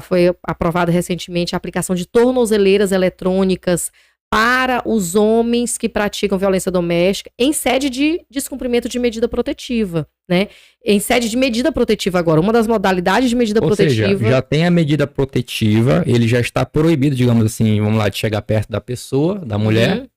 Foi aprovada recentemente a aplicação de tornozeleiras eletrônicas para os homens que praticam violência doméstica em sede de descumprimento de medida protetiva, né? Em sede de medida protetiva agora, uma das modalidades de medida protetiva... Ou seja, já tem a medida protetiva, ele já está proibido, digamos assim, vamos lá, de chegar perto da pessoa, da mulher,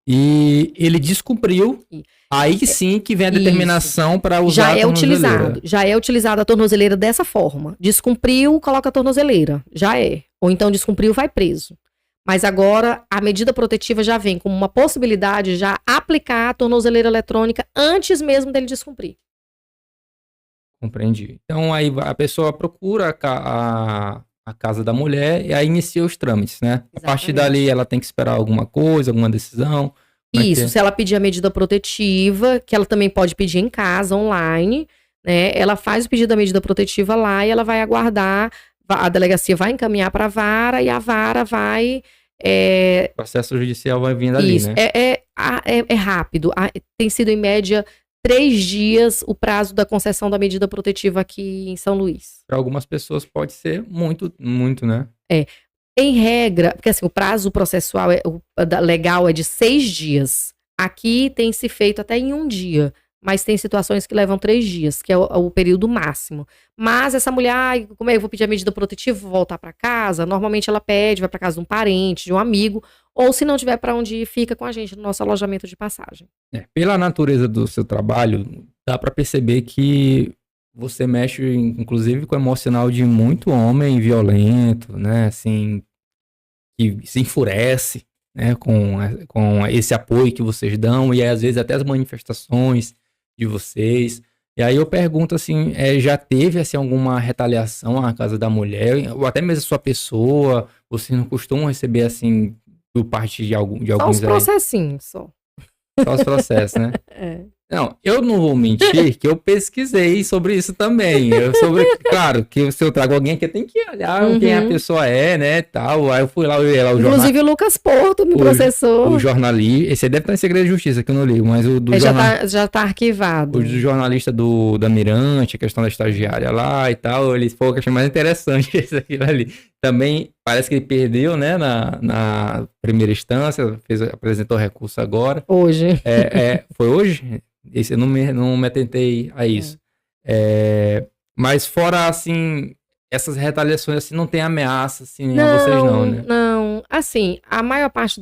e ele descumpriu, aí sim que vem a determinação para usar a tornozeleira. Já é utilizada a tornozeleira dessa forma. Descumpriu, coloca a tornozeleira, já é. Ou então descumpriu, vai preso. Mas agora a medida protetiva já vem como uma possibilidade já aplicar a tornozeleira eletrônica antes mesmo dele descumprir. Compreendi. Então aí a pessoa procura a casa da mulher e aí inicia os trâmites, né? Exatamente. A partir dali ela tem que esperar alguma coisa, alguma decisão. Isso, se ela pedir a medida protetiva, que ela também pode pedir em casa, online, né? Ela faz o pedido da medida protetiva lá e ela vai aguardar, a delegacia vai encaminhar para a vara e a vara vai... O processo judicial vai vindo ali, isso, né? É rápido. Tem sido, em média, 3 dias o prazo da concessão da medida protetiva aqui em São Luís. Para algumas pessoas pode ser muito, né? Em regra, porque assim, o prazo processual legal é de 6 dias. Aqui tem se feito até em 1 dia. Mas tem situações que levam 3 dias, que é o período máximo. Mas essa mulher, como é que eu vou pedir a medida protetiva, vou voltar para casa? Normalmente ela pede, vai para casa de um parente, de um amigo, ou se não tiver para onde ir, fica com a gente no nosso alojamento de passagem. Pela natureza do seu trabalho, dá para perceber que você mexe, inclusive, com o emocional de muito homem violento, né? Assim, que se enfurece, né? Com esse apoio que vocês dão e às vezes até as manifestações de vocês. E aí eu pergunto assim, já teve assim alguma retaliação na casa da mulher, ou até mesmo a sua pessoa, vocês não costumam receber assim por parte de alguns só os processinhos, só os processos, né? Não, eu não vou mentir que eu pesquisei sobre isso também. Claro, que se eu trago alguém aqui, eu tenho que olhar quem a pessoa é, né, tal. Aí eu fui lá, o inclusive o Lucas Porto me processou. O jornalista, esse aí deve estar em segredo de justiça, que eu não li, mas o do já tá arquivado. O do jornalista da Mirante, a questão da estagiária lá e tal, ele falou que achei mais interessante esse aquilo ali. Também parece que ele perdeu, né, na primeira instância, apresentou recurso agora. Hoje. Foi hoje? Esse eu não me atentei a isso. Mas fora, assim, essas retaliações, assim, não tem ameaça, assim, a vocês não, né? Não, assim, a maior parte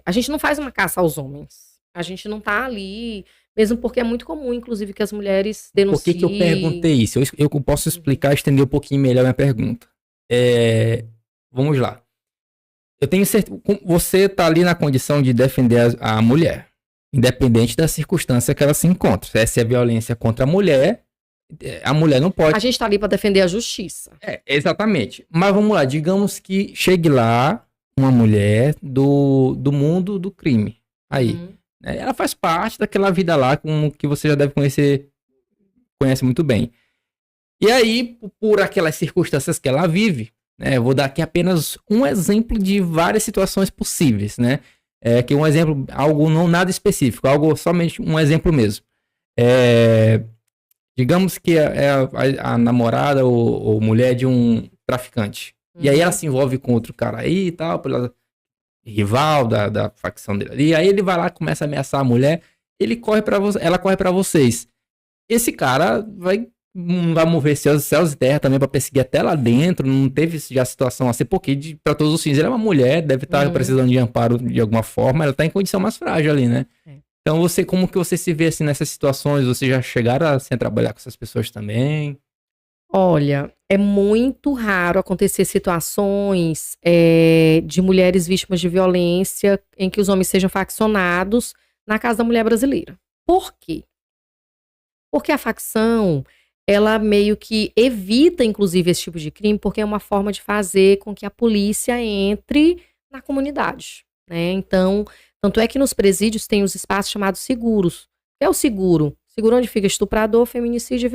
a gente não faz uma caça aos homens. A gente não tá ali, mesmo porque é muito comum, inclusive, que as mulheres denunciem. Por que eu perguntei isso? Eu posso explicar, estender um pouquinho melhor a minha pergunta. Vamos lá. Eu tenho certeza, você tá ali na condição de defender a mulher, independente da circunstância que ela se encontra. Essa é a violência contra a mulher não pode... A gente tá ali para defender a justiça. Exatamente. Mas vamos lá, digamos que chegue lá uma mulher do mundo do crime. Aí, ela faz parte daquela vida lá que você já deve conhece muito bem. E aí, por aquelas circunstâncias que ela vive, né, eu vou dar aqui apenas um exemplo de várias situações possíveis, né? Que um exemplo, algo não nada específico, algo somente um exemplo mesmo. Digamos que a namorada ou mulher de um traficante. E aí ela se envolve com outro cara aí e tal, pela rival da facção dele ali. Aí ele vai lá, começa a ameaçar a mulher, ela corre pra vocês. Esse cara vai mover céus e terra também pra perseguir até lá dentro. Não teve já situação assim, porque pra todos os fins, ela é uma mulher, deve estar precisando de amparo de alguma forma, ela tá em condição mais frágil ali, né? Então, como que você se vê assim nessas situações? Você já chegaram a trabalhar com essas pessoas também? Olha, é muito raro acontecer situações de mulheres vítimas de violência em que os homens sejam faccionados na casa da mulher brasileira. Por quê? Porque a facção, ela meio que evita, inclusive, esse tipo de crime, porque é uma forma de fazer com que a polícia entre na comunidade, né? Então, tanto é que nos presídios tem os espaços chamados seguros. O que é o seguro? Seguro onde fica estuprador, feminicídio e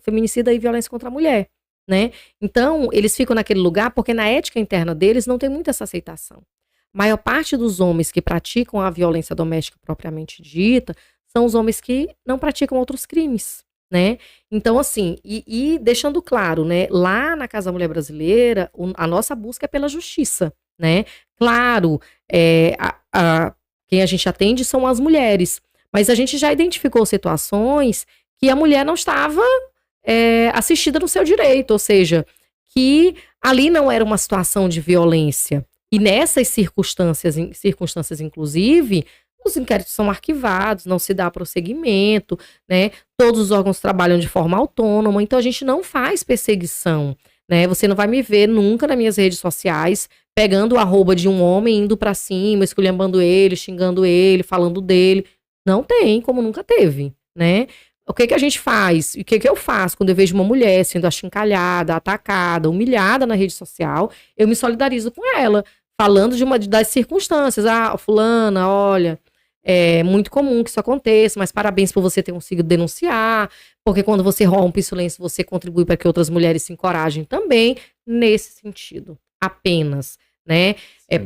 feminicida e violência contra a mulher, né? Então, eles ficam naquele lugar porque na ética interna deles não tem muita essa aceitação. A maior parte dos homens que praticam a violência doméstica propriamente dita são os homens que não praticam outros crimes, né? Então, assim, e deixando claro, né? Lá na Casa da Mulher Brasileira, a nossa busca é pela justiça, né? Claro, quem a gente atende são as mulheres, mas a gente já identificou situações que a mulher não estava assistida no seu direito, ou seja, que ali não era uma situação de violência. E nessas circunstâncias inclusive, os inquéritos são arquivados, não se dá prosseguimento, né? Todos os órgãos trabalham de forma autônoma, então a gente não faz perseguição, né? Você não vai me ver nunca nas minhas redes sociais pegando o arroba de um homem, indo pra cima, esculhambando ele, xingando ele, falando dele. Não tem, como nunca teve, né? O que a gente faz? E o que eu faço quando eu vejo uma mulher sendo achincalhada, atacada, humilhada na rede social? Eu me solidarizo com ela, falando das circunstâncias. Ah, fulana, olha, é muito comum que isso aconteça, mas parabéns por você ter conseguido denunciar, porque quando você rompe o silêncio, você contribui para que outras mulheres se encorajem também, nesse sentido, apenas, né?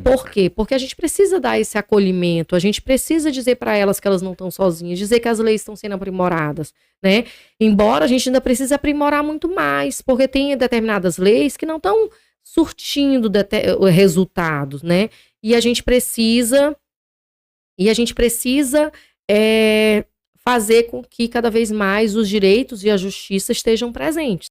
Por quê? Porque a gente precisa dar esse acolhimento, a gente precisa dizer para elas que elas não estão sozinhas, dizer que as leis estão sendo aprimoradas, né? Embora a gente ainda precise aprimorar muito mais, porque tem determinadas leis que não estão surtindo resultados, né? E a gente precisa fazer com que cada vez mais os direitos e a justiça estejam presentes.